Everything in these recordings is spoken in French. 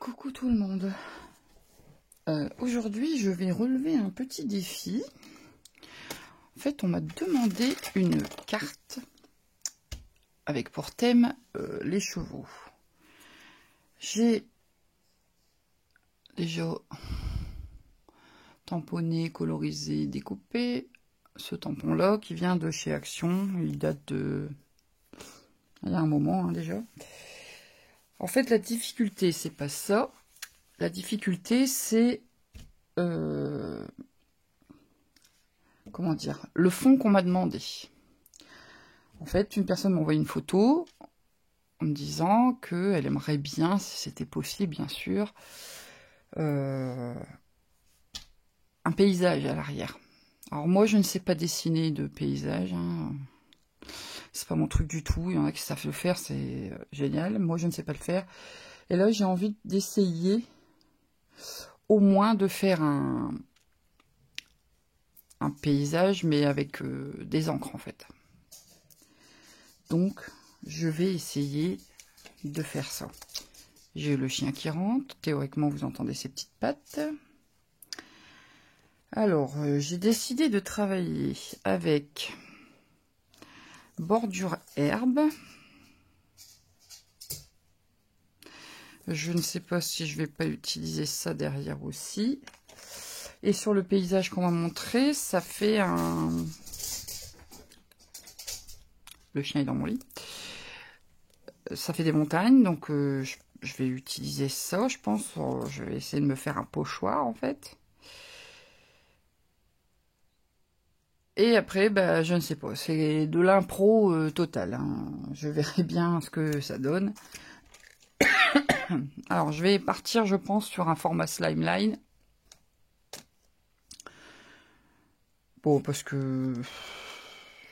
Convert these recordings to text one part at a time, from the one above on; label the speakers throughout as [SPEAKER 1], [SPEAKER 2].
[SPEAKER 1] Coucou tout le monde. Aujourd'hui, je vais relever un petit défi. En fait, on m'a demandé une carte avec pour thème les chevaux. J'ai déjà tamponné, colorisé, découpé ce tampon-là qui vient de chez Action. Il date de... il y a un moment déjà. En fait, la difficulté, c'est pas ça. La difficulté, c'est... comment dire, le fond qu'on m'a demandé. En fait, une personne m'a envoyé une photo en me disant qu'elle aimerait bien, si c'était possible, bien sûr, un paysage à l'arrière. Alors moi, je ne sais pas dessiner de paysage, hein. C'est pas mon truc du tout. Il y en a qui savent le faire, c'est génial. Moi, je ne sais pas le faire. Et là, j'ai envie d'essayer au moins de faire un paysage, mais avec des encres, en fait. Donc, je vais essayer de faire ça. J'ai le chien qui rentre. Théoriquement, vous entendez ses petites pattes. Alors, j'ai décidé de travailler avec bordure herbe. Je ne sais pas si je vais pas utiliser ça derrière aussi. Et sur le paysage qu'on m'a montré, ça fait un... Le chien est dans mon lit. Ça fait des montagnes, donc je vais utiliser ça, je pense. Je vais essayer de me faire un pochoir, en fait. Et après, bah, je ne sais pas. C'est de l'impro total, hein. Je verrai bien ce que ça donne. Alors, je vais partir, je pense, sur un format Slimeline. Bon, parce que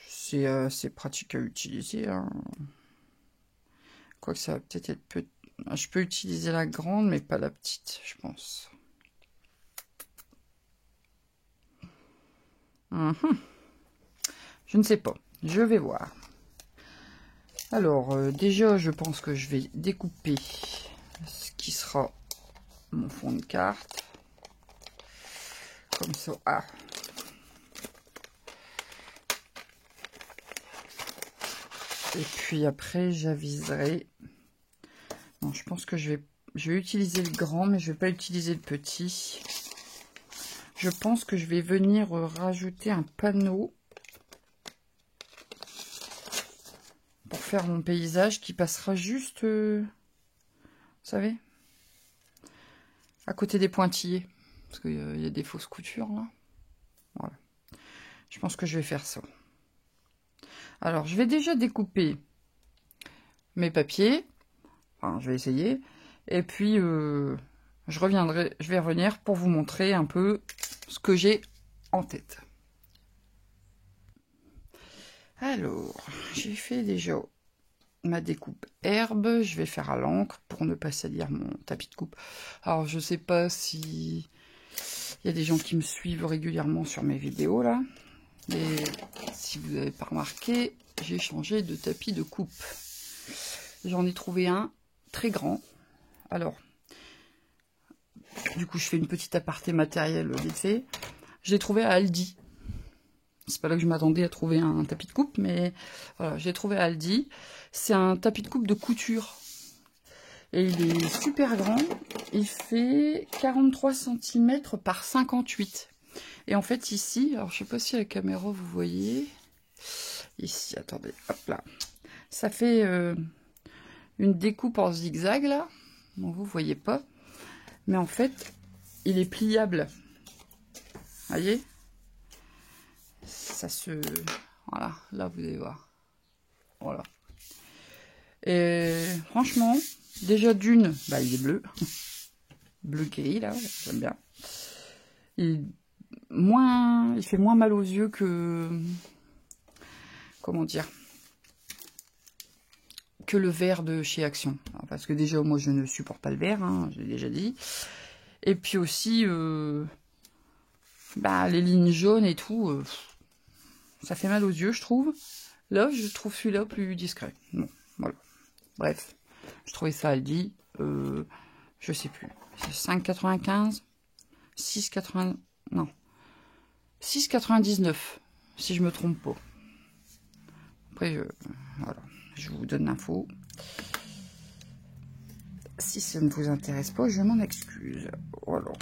[SPEAKER 1] c'est assez pratique à utiliser, hein. Quoique ça va peut-être être peu... Je peux utiliser la grande, mais pas la petite, je pense. Je ne sais pas. Je vais voir. Alors, déjà, je pense que je vais découper ce qui sera mon fond de carte. Comme ça. Ah. Et puis après, j'aviserai. Non, je pense que je vais utiliser le grand, mais je vais pas utiliser le petit. Je pense que je vais venir rajouter un panneau pour faire mon paysage qui passera juste, vous savez, à côté des pointillés. Parce qu'il y a des fausses coutures là. Voilà. Je pense que je vais faire ça. Alors, je vais déjà découper mes papiers. Enfin, je vais essayer. Et puis, je vais revenir pour vous montrer un peu ce que j'ai en tête. Alors, j'ai fait déjà ma découpe herbe. Je vais faire à l'encre pour ne pas salir mon tapis de coupe. Alors, je sais pas si il y a des gens qui me suivent régulièrement sur mes vidéos là. Mais si vous n'avez pas remarqué, j'ai changé de tapis de coupe. J'en ai trouvé un très grand. Alors, du coup, je fais une petite aparté matériel vite fait. Je l'ai trouvé à Aldi. C'est pas là que je m'attendais à trouver un tapis de coupe, mais voilà, je l'ai trouvé à Aldi. C'est un tapis de coupe de couture. Et il est super grand. Il fait 43 cm par 58. Et en fait, ici, alors je sais pas si à la caméra vous voyez. Ici, attendez, hop là. Ça fait une découpe en zigzag là. Bon, vous voyez pas. Mais en fait, il est pliable. Voyez? Ça se... Voilà, là vous allez voir. Voilà. Et franchement, déjà d'une, bah il est bleu. Bleu gris là, j'aime bien. Il fait moins mal aux yeux que... Comment dire? Que le vert de chez Action. Alors, parce que déjà, moi je ne supporte pas le vert, hein, je l'ai déjà dit. Et puis aussi, bah, les lignes jaunes et tout, ça fait mal aux yeux, je trouve. Là, je trouve celui-là plus discret. Bon, voilà. Bref, je trouvais ça Aldi. Je sais plus. C'est 5,95, 6,80, non, 6,99 si je me trompe pas. Après, voilà, je vous donne l'info. Si ça ne vous intéresse pas, je m'en excuse. Voilà.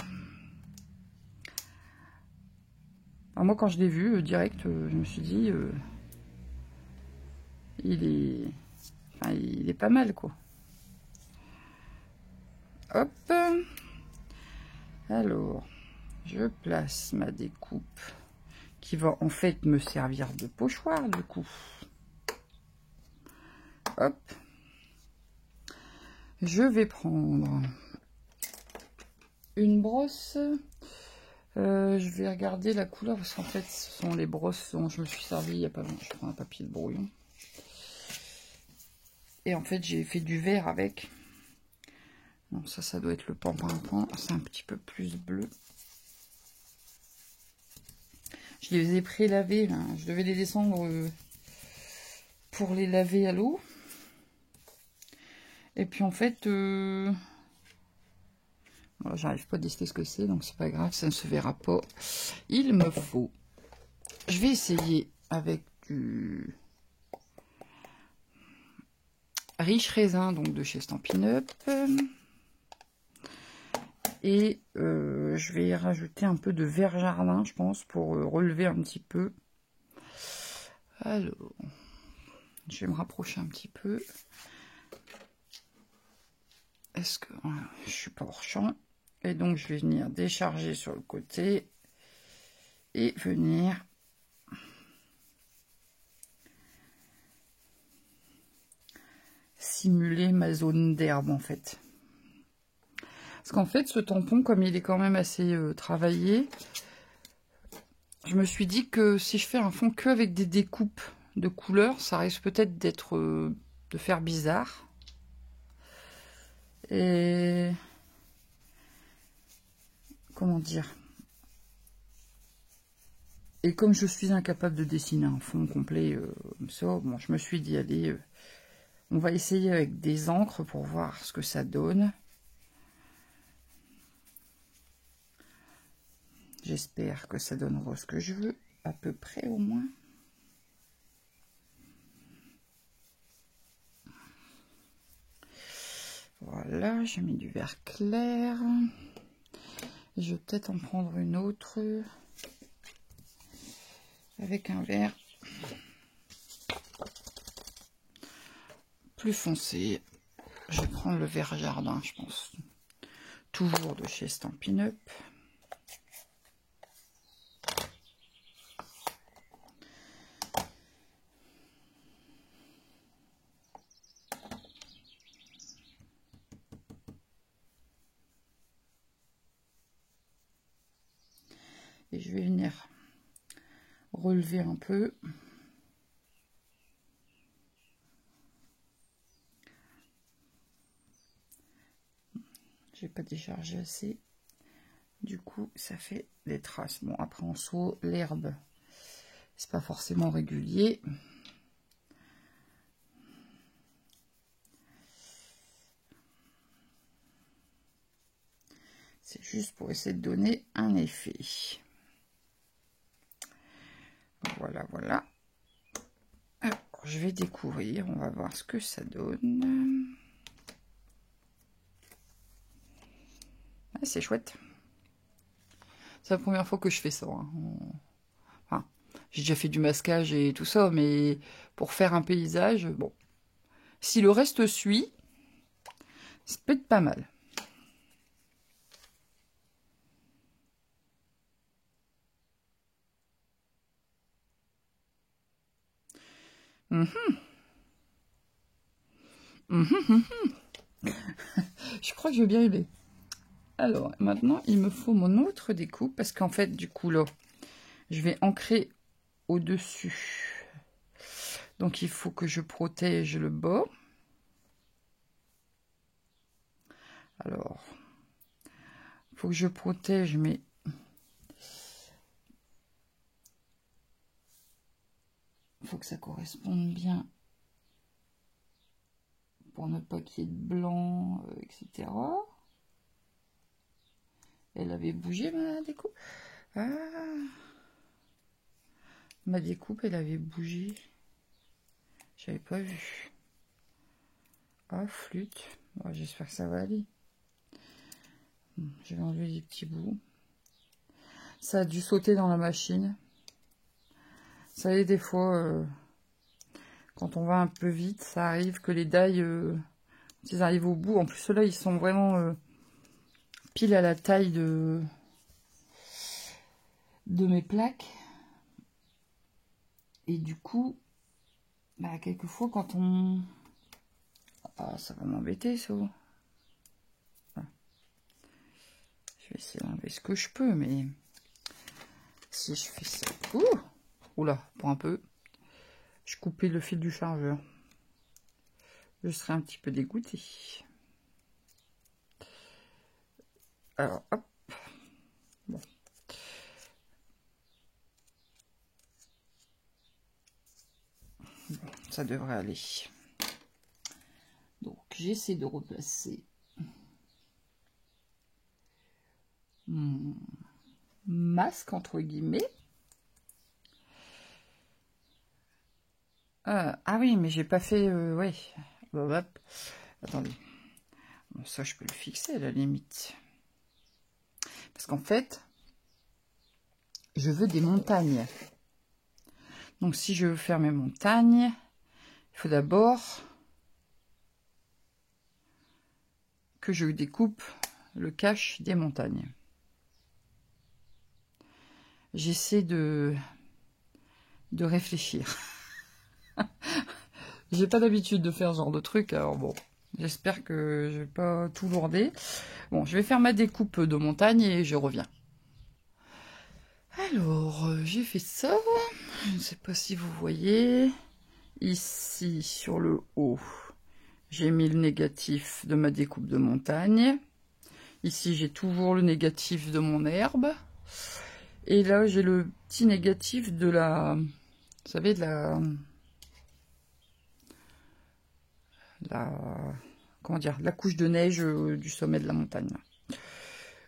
[SPEAKER 1] Alors moi, quand je l'ai vu direct, je me suis dit, il est pas mal, quoi. Hop. Alors, je place ma découpe qui va en fait me servir de pochoir, du coup. Hop. Je vais prendre une brosse. Je vais regarder la couleur parce qu'en fait, ce sont les brosses dont je me suis servi il n'y a pas longtemps. Je prends un papier de brouillon. Et en fait, j'ai fait du vert avec. Bon, ça doit être le pampimpant. C'est un petit peu plus bleu. Je les ai pré-lavés, là. Je devais les descendre pour les laver à l'eau. Et puis en fait, voilà, j'arrive pas à déceler ce que c'est, donc c'est pas grave, ça ne se verra pas. Il me faut. Je vais essayer avec du riche raisin, donc de chez Stampin' Up. Et je vais y rajouter un peu de vert jardin, je pense, pour relever un petit peu. Alors, je vais me rapprocher un petit peu. Est-ce que je suis pas hors champ? Et donc je vais venir décharger sur le côté et venir simuler ma zone d'herbe en fait. Parce qu'en fait ce tampon, comme il est quand même assez travaillé, je me suis dit que si je fais un fond que avec des découpes de couleurs, ça risque peut-être d'être de faire bizarre. Et comment dire? Et comme je suis incapable de dessiner un fond complet comme ça, bon, je me suis dit, allez, on va essayer avec des encres pour voir ce que ça donne. J'espère que ça donnera ce que je veux, à peu près au moins. Voilà, j'ai mis du vert clair. Je vais peut-être en prendre une autre avec un vert plus foncé. Je vais prendre le vert jardin, je pense. Toujours de chez Stampin' Up. Et je vais venir relever un peu. J'ai pas déchargé assez. Du coup, ça fait des traces. Bon, après en soi, l'herbe, c'est pas forcément régulier. C'est juste pour essayer de donner un effet. Voilà, voilà. Alors, je vais découvrir, on va voir ce que ça donne. Ah, c'est chouette. C'est la première fois que je fais ça. Hein. Enfin, j'ai déjà fait du masquage et tout ça, mais pour faire un paysage, bon. Si le reste suit, ça peut être pas mal. Je crois que je vais bien aimer. Alors, maintenant, il me faut mon autre découpe, parce qu'en fait, du coup, là, je vais ancrer au-dessus. Donc, il faut que je protège le bas. Alors, il faut que je protège mes... Il faut que ça corresponde bien pour ne pas qu'il y ait de blanc, etc. Elle avait bougé ma découpe. Ah, ma découpe, elle avait bougé. J'avais pas vu. Ah, flûte. Bon, j'espère que ça va aller. Je vais enlever des petits bouts. Ça a dû sauter dans la machine. Vous savez, des fois, quand on va un peu vite, ça arrive que les die, ils arrivent au bout. En plus, ceux-là, ils sont vraiment pile à la taille de mes plaques. Et du coup, bah, quelquefois, quand on... Ah, ça va m'embêter, ça. Voilà. Je vais essayer d'enlever ce que je peux, mais... Si je fais ça... Ouh! Oula, pour un peu. Je coupais le fil du chargeur. Je serais un petit peu dégoûtée. Alors, hop. Bon. Bon, ça devrait aller. Donc, j'essaie de replacer mon masque, entre guillemets. Ah oui, mais j'ai pas fait... ouais. Bon, hop. Attendez. Bon, ça, je peux le fixer à la limite. Parce qu'en fait, je veux des montagnes. Donc, si je veux faire mes montagnes, il faut d'abord que je découpe le cache des montagnes. J'essaie de réfléchir. J'ai pas l'habitude de faire ce genre de truc, alors bon, j'espère que je vais pas tout lourder. Bon, je vais faire ma découpe de montagne et je reviens. Alors, j'ai fait ça. Je ne sais pas si vous voyez. Ici, sur le haut, j'ai mis le négatif de ma découpe de montagne. Ici, j'ai toujours le négatif de mon herbe. Et là, j'ai le petit négatif de la... Vous savez, de comment dire, la couche de neige du sommet de la montagne.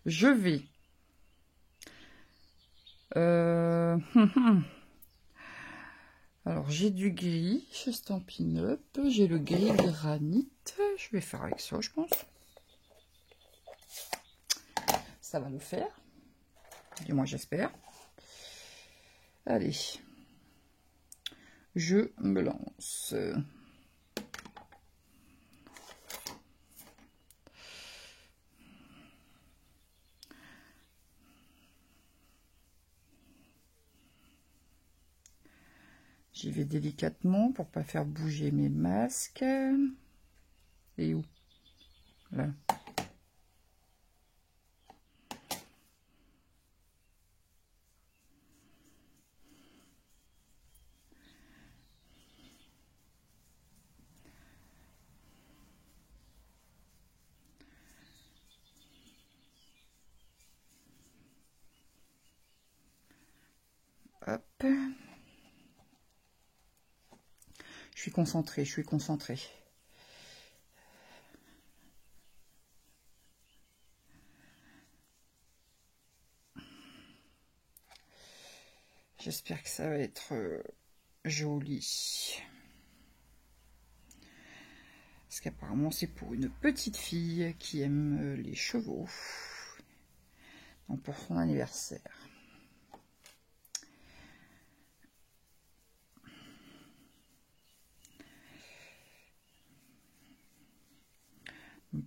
[SPEAKER 1] Je vais... Alors, j'ai du gris chez Stampin' Up. J'ai le gris granit. Je vais faire avec ça, je pense. Ça va le faire. Du moins, j'espère. Allez. Je me lance. J'y vais délicatement pour pas faire bouger mes masques. Et où? Là. Hop. Je suis concentrée, je suis concentrée. J'espère que ça va être joli. Parce qu'apparemment, c'est pour une petite fille qui aime les chevaux. Donc, pour son anniversaire.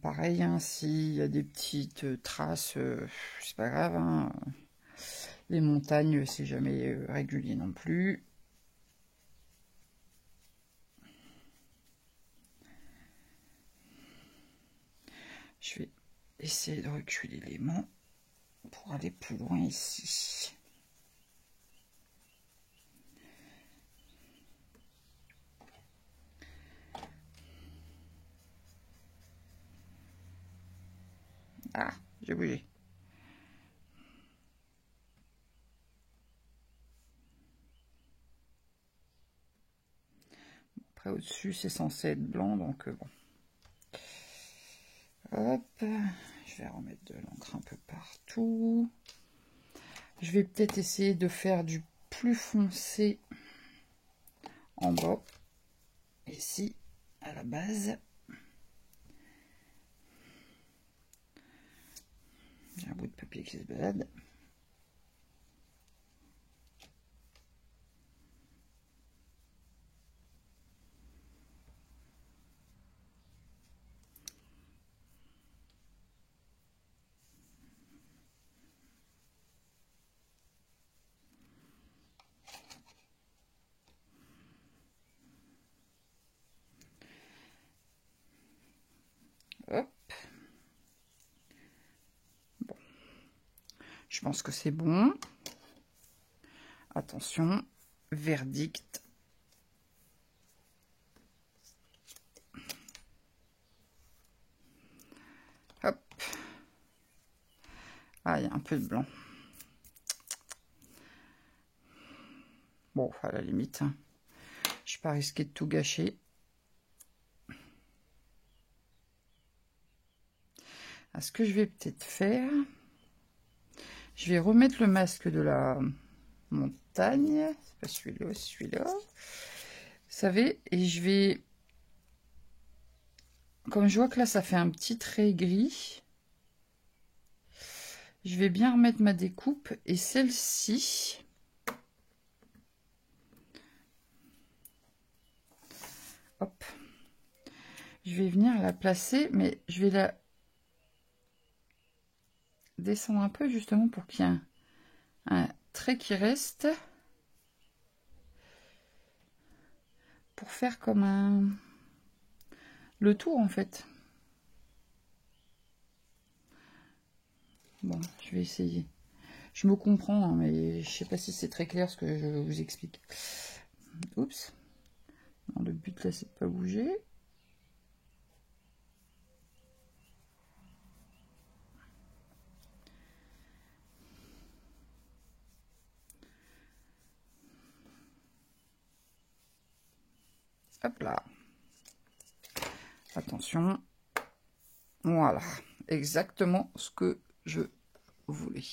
[SPEAKER 1] Pareil, hein, s'il y a des petites traces, c'est pas grave. Hein. Les montagnes, c'est jamais régulier non plus. Je vais essayer de reculer l'élément pour aller plus loin ici. Ah, j'ai bougé. Après, au-dessus, c'est censé être blanc, donc bon. Hop, Je vais remettre de l'encre un peu partout. Je vais peut-être essayer de faire du plus foncé en bas, ici, à la base. J'ai un bout de papier qui se balade. Hop. Bon. Je pense que c'est bon. Attention, verdict. Hop. Ah, il y a un peu de blanc. Bon, à la limite, hein. Je ne vais pas risquer de tout gâcher. Ah, ce que je vais peut-être faire, je vais remettre le masque de la montagne. C'est pas celui-là, c'est celui-là. Vous savez, et je vais... Comme je vois que là, ça fait un petit trait gris, je vais bien remettre ma découpe. Et celle-ci... Hop. Je vais venir la placer, mais je vais la descendre un peu justement pour qu'il y ait un trait qui reste. Pour faire comme un... le tour en fait. Bon, je vais essayer. Je me comprends, hein, mais je sais pas si c'est très clair ce que je vous explique. Oups. Non, le but là, c'est de pas bouger. Hop là. Attention. Voilà. Exactement ce que je voulais.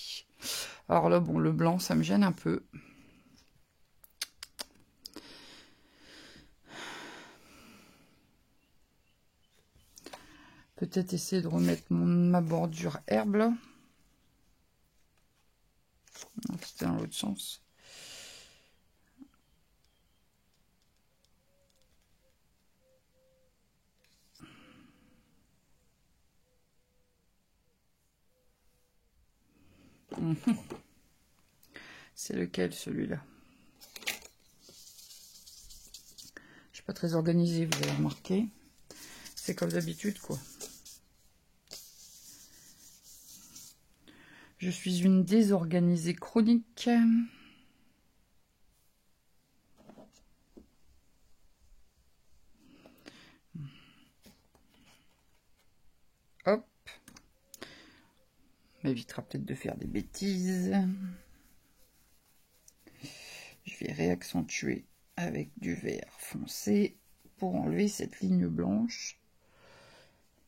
[SPEAKER 1] Alors là, bon, le blanc, ça me gêne un peu. Peut-être essayer de remettre ma bordure herbe là. C'était dans l'autre sens. C'est lequel celui-là? Je suis pas très organisée, vous avez remarqué. C'est comme d'habitude quoi. Je suis une désorganisée chronique. Hop. M'évitera peut-être de faire des bêtises. Je vais réaccentuer avec du vert foncé pour enlever cette ligne blanche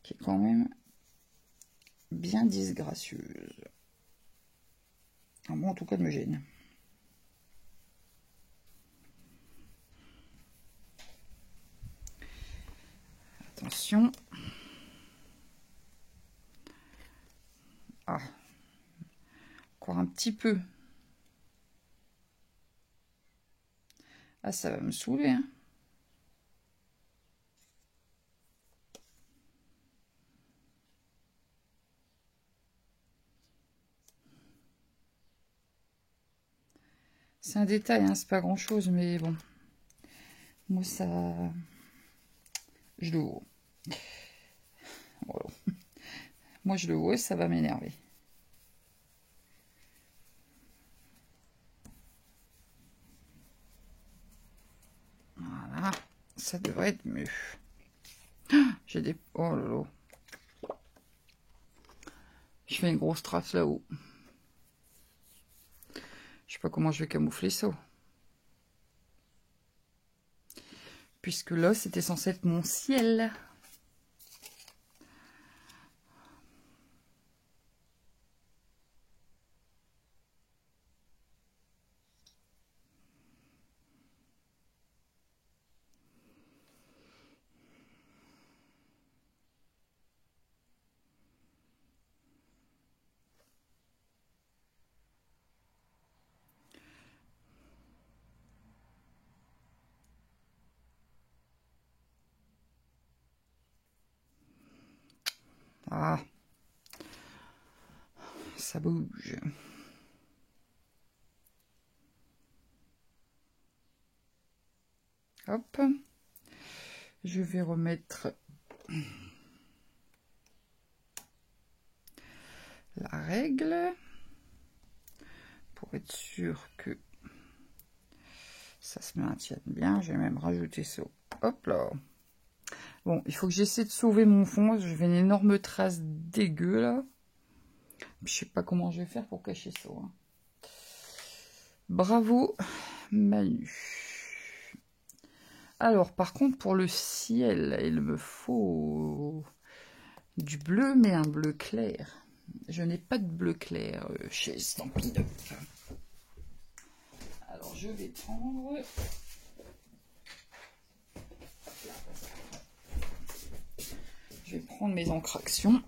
[SPEAKER 1] qui est quand même bien disgracieuse. Moi, en tout cas, elle me gêne. Attention. Ah. Encore un petit peu. Ah, ça va me saouler, hein. C'est un détail, hein, c'est pas grand chose, mais bon. Moi, ça... Je le vois. Voilà. Moi, je le vois, ça va m'énerver. Voilà. Ça devrait être mieux. J'ai des... Oh là là. Je fais une grosse trace là-haut. Je sais pas comment je vais camoufler ça. Puisque là, c'était censé être mon ciel. Ah, ça bouge. Hop. Je vais remettre la règle pour être sûr que ça se maintienne bien. J'ai même rajouté ça. Hop là. Bon, il faut que j'essaie de sauver mon fond. Je fais une énorme trace dégueu là. Je sais pas comment je vais faire pour cacher ça. Hein. Bravo Manu. Alors par contre pour le ciel, il me faut du bleu, mais un bleu clair. Je n'ai pas de bleu clair chez Stampin' Up. Alors je vais prendre... Je vais prendre mes encrations.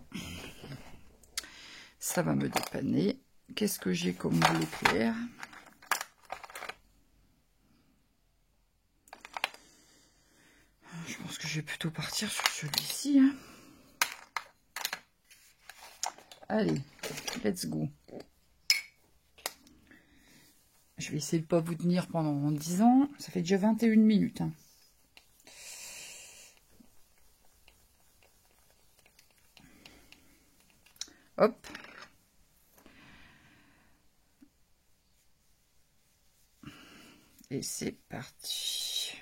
[SPEAKER 1] Ça va me dépanner. Qu'est-ce que j'ai comme bleu clair? Je pense que je vais plutôt partir sur celui-ci. Hein. Allez, let's go. Je vais essayer de ne pas vous tenir pendant 10 ans. Ça fait déjà 21 minutes. Hein. Hop. Et c'est parti.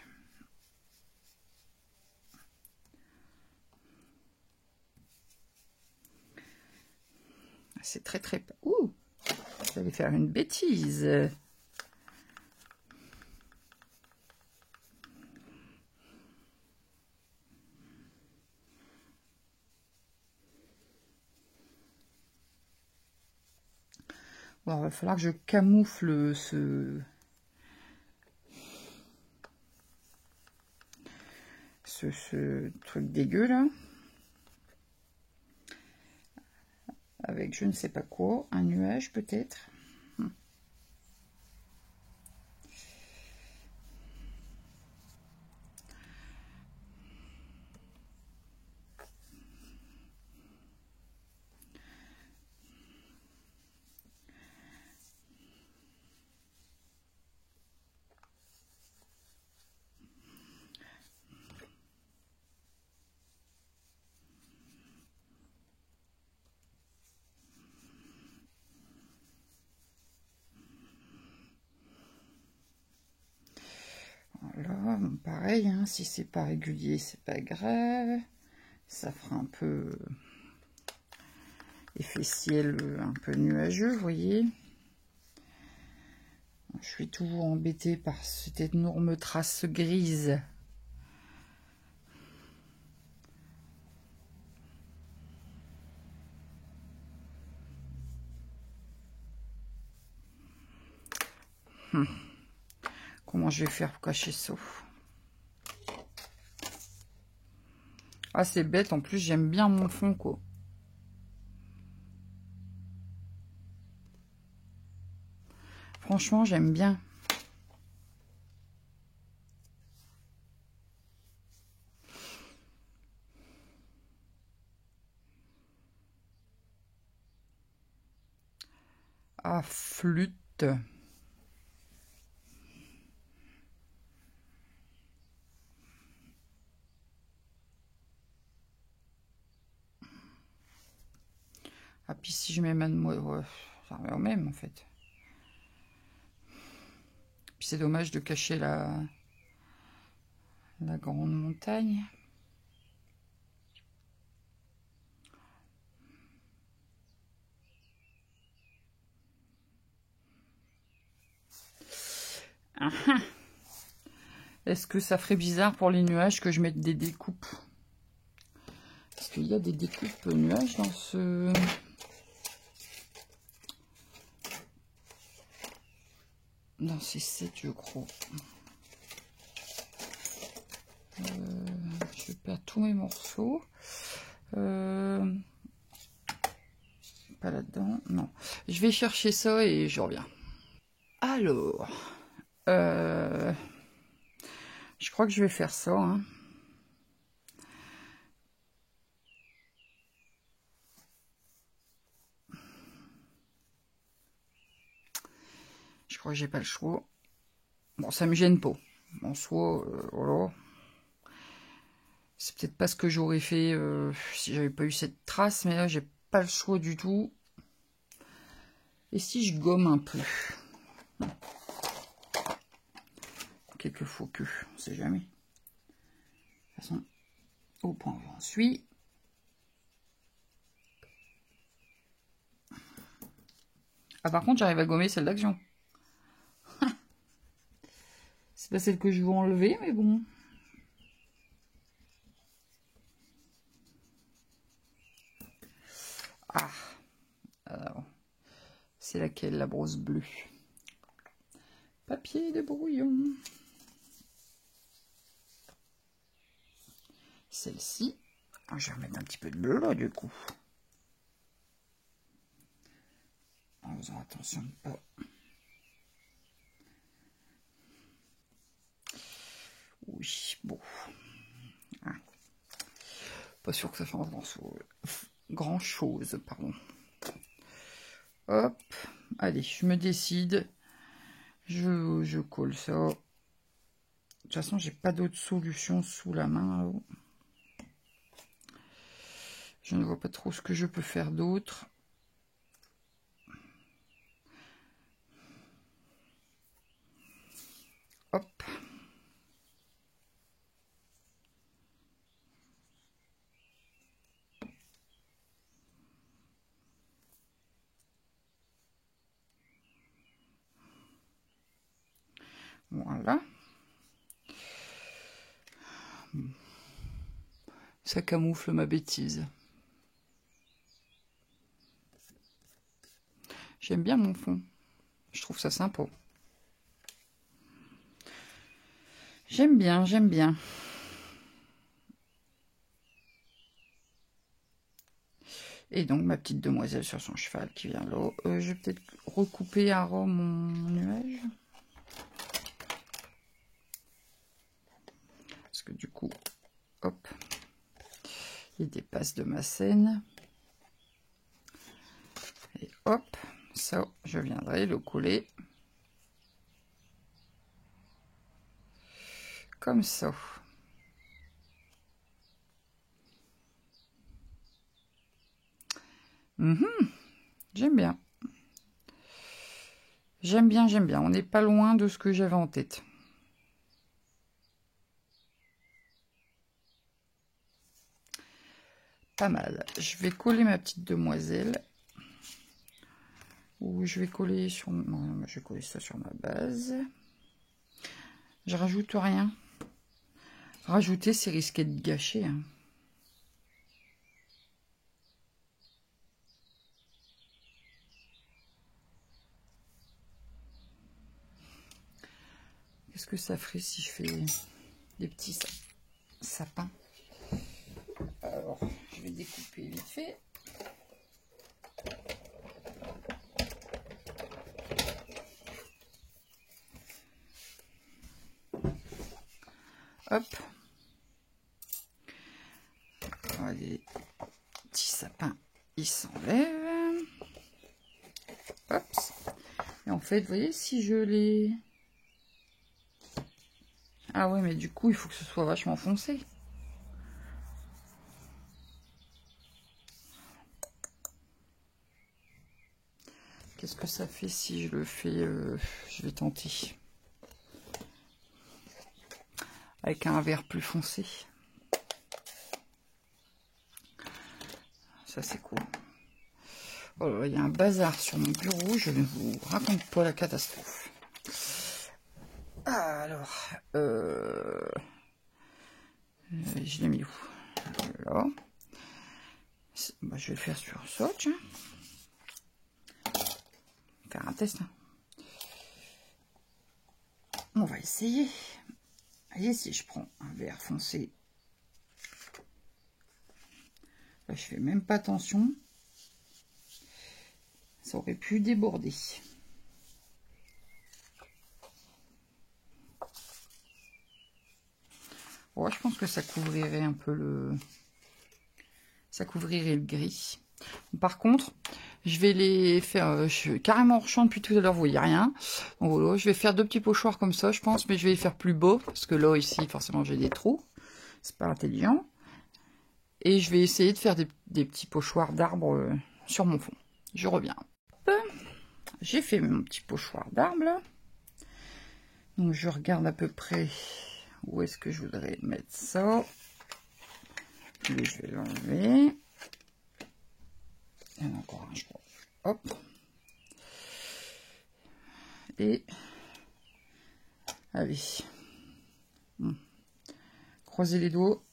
[SPEAKER 1] C'est très très... Ouh, j'allais faire une bêtise. Bon, il va falloir que je camoufle ce truc dégueu là. Avec je ne sais pas quoi, un nuage peut-être. Voilà, bon, pareil, hein, si c'est pas régulier, c'est pas grave. Ça fera un peu effet ciel un peu nuageux, vous voyez. Je suis toujours embêtée par cette énorme trace grise. Comment je vais faire pour cacher ça? Ah, c'est bête, en plus j'aime bien mon fond, quoi. Franchement, j'aime bien. Ah, flûte. Ah, puis si je mets mademoiselle, ouais, ça revient au même, en fait. Puis c'est dommage de cacher la grande montagne. Est-ce que ça ferait bizarre pour les nuages que je mette des découpes? Est-ce qu'il y a des découpes nuages dans ce... Dans ces sets, je crois. Je perds tous mes morceaux. Pas là-dedans, non. Je vais chercher ça et je reviens. Alors, je crois que je vais faire ça. Hein. crois que j'ai pas le choix. Bon, ça me gêne pas. En soi, voilà. C'est peut-être pas ce que j'aurais fait si j'avais pas eu cette trace, mais là, j'ai pas le choix du tout. Et si je gomme un peu? Quelquefois que, on sait jamais. De toute façon, au point où j'en suis. Ah, par contre, j'arrive à gommer celle d'action. C'est pas celle que je veux enlever, mais bon. Ah, alors, c'est laquelle, la brosse bleue? Papier de brouillon. Celle-ci. Je vais remettre un petit peu de bleu là, du coup. En faisant attention de pas. Oui, bon. Ah. Pas sûr que ça change grand chose, pardon. Hop. Allez, je me décide. Je colle ça. De toute façon, j'ai pas d'autre solution sous la main. Là. Je ne vois pas trop ce que je peux faire d'autre. Hop. Voilà. Ça camoufle ma bêtise. J'aime bien mon fond. Je trouve ça sympa. J'aime bien, j'aime bien. Et donc, ma petite demoiselle sur son cheval qui vient là. Je vais peut-être recouper à ras mon nuage. Parce que du coup, hop, il dépasse de ma scène. Et hop, ça, je viendrai le coller. Comme ça. J'aime bien. J'aime bien, j'aime bien. On n'est pas loin de ce que j'avais en tête. Pas mal. Je vais coller ma petite demoiselle. Ou je vais coller sur... Non, je vais coller ça sur ma base. Je rajoute rien. Rajouter, c'est risqué de gâcher. Hein. Qu'est-ce que ça ferait si je fais des petits sapins? Alors, je vais découper vite fait. Hop. Voilà, les petits sapins, ils s'enlèvent. Hop. Et en fait, vous voyez, si je les... Ah ouais, mais du coup, il faut que ce soit vachement foncé. Qu'est-ce que ça fait si je le fais je vais tenter. Avec un vert plus foncé. Ça, c'est cool. Oh, il y a un bazar sur mon bureau. Je ne vous raconte pas la catastrophe. Alors, je l'ai mis où? Là. Bah, je vais le faire sur ça, tiens. Faire un test. Hein. On va essayer. Allez, si je prends un vert foncé. Là, je fais même pas attention. Ça aurait pu déborder. Ouais, je pense que ça couvrirait un peu le... Ça couvrirait le gris. Par contre, Je vais les faire, je suis carrément hors champ depuis tout à l'heure, vous voyez rien. Donc voilà, je vais faire 2 petits pochoirs comme ça, je pense, mais je vais les faire plus beaux, parce que là, ici, forcément, j'ai des trous. C'est pas intelligent. Et je vais essayer de faire des petits pochoirs d'arbres sur mon fond. Je reviens. J'ai fait mon petit pochoir d'arbre, là. Donc, je regarde à peu près où est-ce que je voudrais mettre ça. Lui, je vais l'enlever. Il y en a encore un, je crois. Hop. Et allez. Croisez les doigts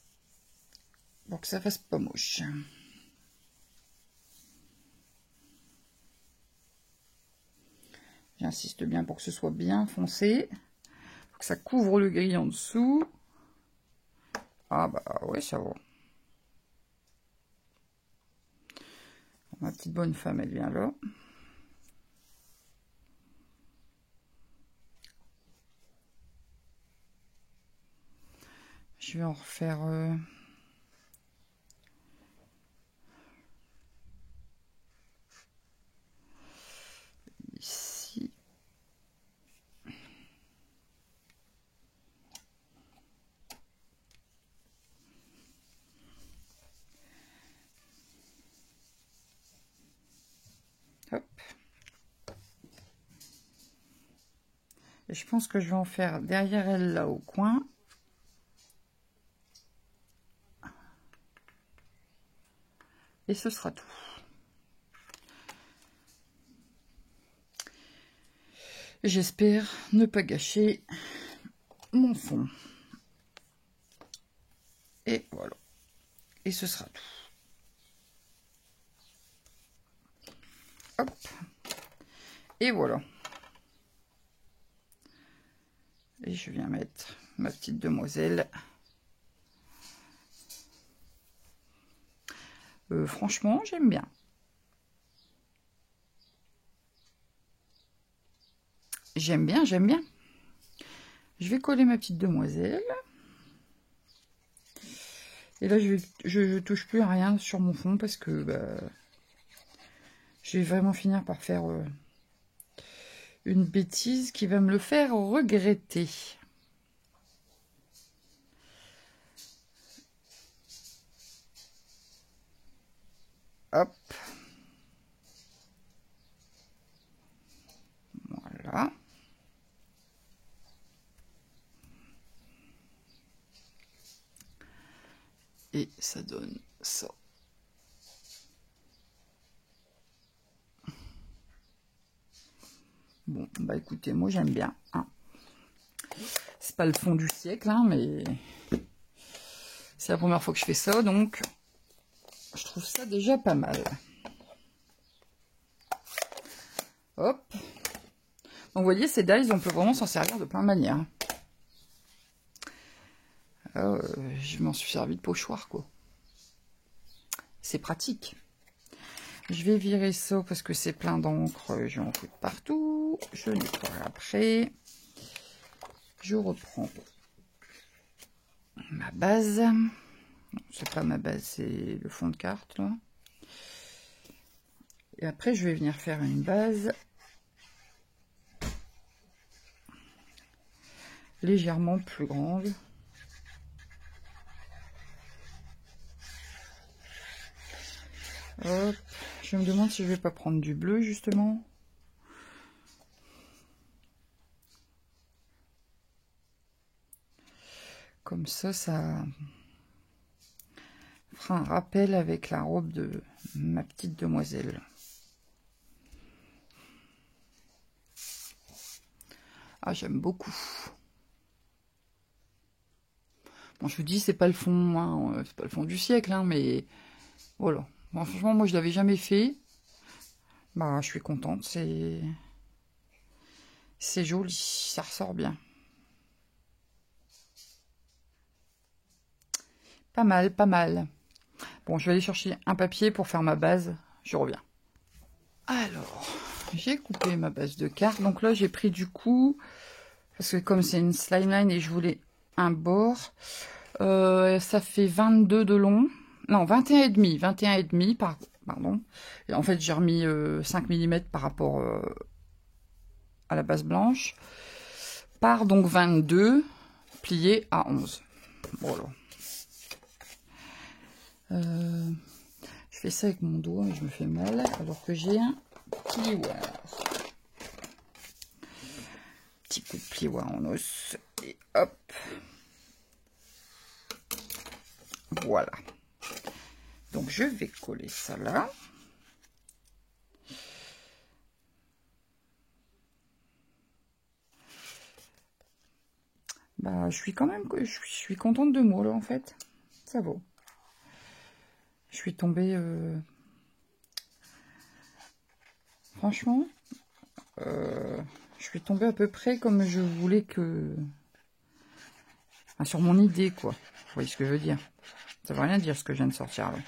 [SPEAKER 1] pour que ça fasse pas moche. J'insiste bien pour que ce soit bien foncé. Faut que ça couvre le gris en dessous. Ah bah ouais, ça va. Ma petite bonne femme, elle vient là. Je vais en refaire ici. Hop. Et je pense que je vais en faire derrière elle, là, au coin. Et ce sera tout. J'espère ne pas gâcher mon fond. Et voilà. Et ce sera tout. Hop. Et voilà. Et je viens mettre ma petite demoiselle. Franchement, j'aime bien. J'aime bien, j'aime bien. Je vais coller ma petite demoiselle. Et là, je touche plus à rien sur mon fond parce que je vais vraiment finir par faire une bêtise qui va me le faire regretter. Hop. Voilà. Et ça donne ça. Bon, bah écoutez, moi j'aime bien. Hein. C'est pas le fond du siècle, hein, mais c'est la première fois que je fais ça, donc je trouve ça déjà pas mal. Hop. Donc vous voyez, ces dies, on peut vraiment s'en servir de plein de manières. Je m'en suis servi de pochoir, quoi. C'est pratique. Je vais virer ça parce que c'est plein d'encre. Je vais en foutre partout. Je nettoie après. Je reprends ma base. C'est pas ma base, c'est le fond de carte, là. Et après, je vais venir faire une base légèrement plus grande. Hop. Je me demande si je vais pas prendre du bleu, justement. Comme ça, ça fera un rappel avec la robe de ma petite demoiselle. Ah, j'aime beaucoup. Bon, je vous dis, c'est pas le fond, hein, c'est pas le fond du siècle, hein, mais voilà. Bon, franchement, moi, je l'avais jamais fait. Bah, je suis contente. C'est joli, ça ressort bien. Pas mal, pas mal. Bon, je vais aller chercher un papier pour faire ma base. Je reviens. Alors, j'ai coupé ma base de cartes. Donc là, j'ai pris du coup, parce que comme c'est une slimeline et je voulais un bord, ça fait 22 de long. Non, 21,5. 21,5 par pardon. Et en fait, j'ai remis 5 mm par rapport à la base blanche. Par donc 22, plié à 11. Voilà. Je fais ça avec mon doigt, mais je me fais mal, alors que j'ai un plioir. Petit coup de plioir en os, et hop. Voilà. Donc je vais coller ça là. Bah, je suis quand même, je suis contente de moi là en fait. Ça vaut. Je suis tombée, franchement, je suis tombée à peu près comme je voulais que, enfin, sur mon idée quoi. Vous voyez ce que je veux dire? Ça veut rien dire ce que je viens de sortir là.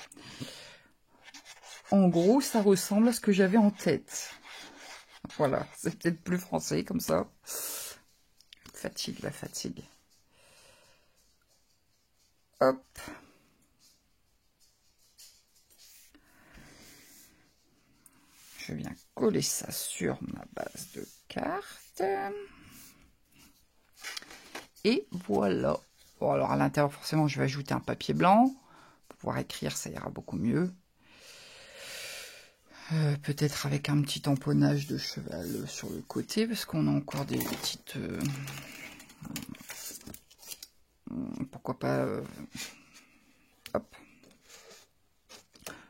[SPEAKER 1] En gros, ça ressemble à ce que j'avais en tête. Voilà, c'est peut-être plus français comme ça. Fatigue, la fatigue. Hop. Je viens coller ça sur ma base de carte. Et voilà. Bon, alors à l'intérieur, forcément, je vais ajouter un papier blanc. Pour pouvoir écrire, ça ira beaucoup mieux. Peut-être avec un petit tamponnage de cheval sur le côté, parce qu'on a encore des petites... pourquoi pas... hop.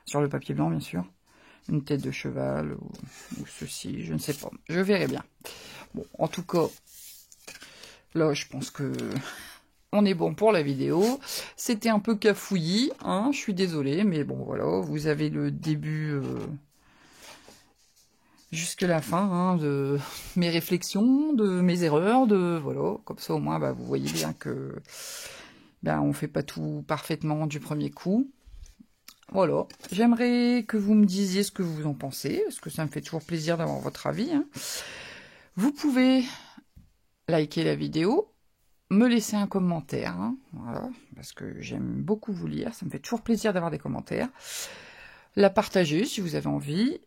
[SPEAKER 1] Sur le papier blanc, bien sûr. Une tête de cheval ou ceci, je ne sais pas. Je verrai bien. Bon, en tout cas, là, je pense que on est bon pour la vidéo. C'était un peu cafouillis, hein, je suis désolée, mais bon, voilà, vous avez le début jusque la fin hein, de mes réflexions, de mes erreurs, de voilà, comme ça au moins, bah, vous voyez bien que ben, on fait pas tout parfaitement du premier coup. Voilà, j'aimerais que vous me disiez ce que vous en pensez, parce que ça me fait toujours plaisir d'avoir votre avis. Hein. Vous pouvez liker la vidéo, me laisser un commentaire, hein, voilà, parce que j'aime beaucoup vous lire, ça me fait toujours plaisir d'avoir des commentaires. La partager si vous avez envie.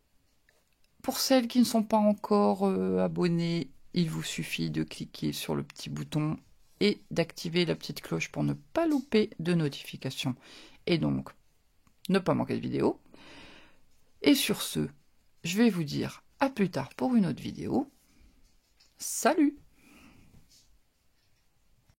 [SPEAKER 1] Pour celles qui ne sont pas encore abonnées, il vous suffit de cliquer sur le petit bouton et d'activer la petite cloche pour ne pas louper de notifications. Et donc, ne pas manquer de vidéo. Et sur ce, je vais vous dire à plus tard pour une autre vidéo. Salut!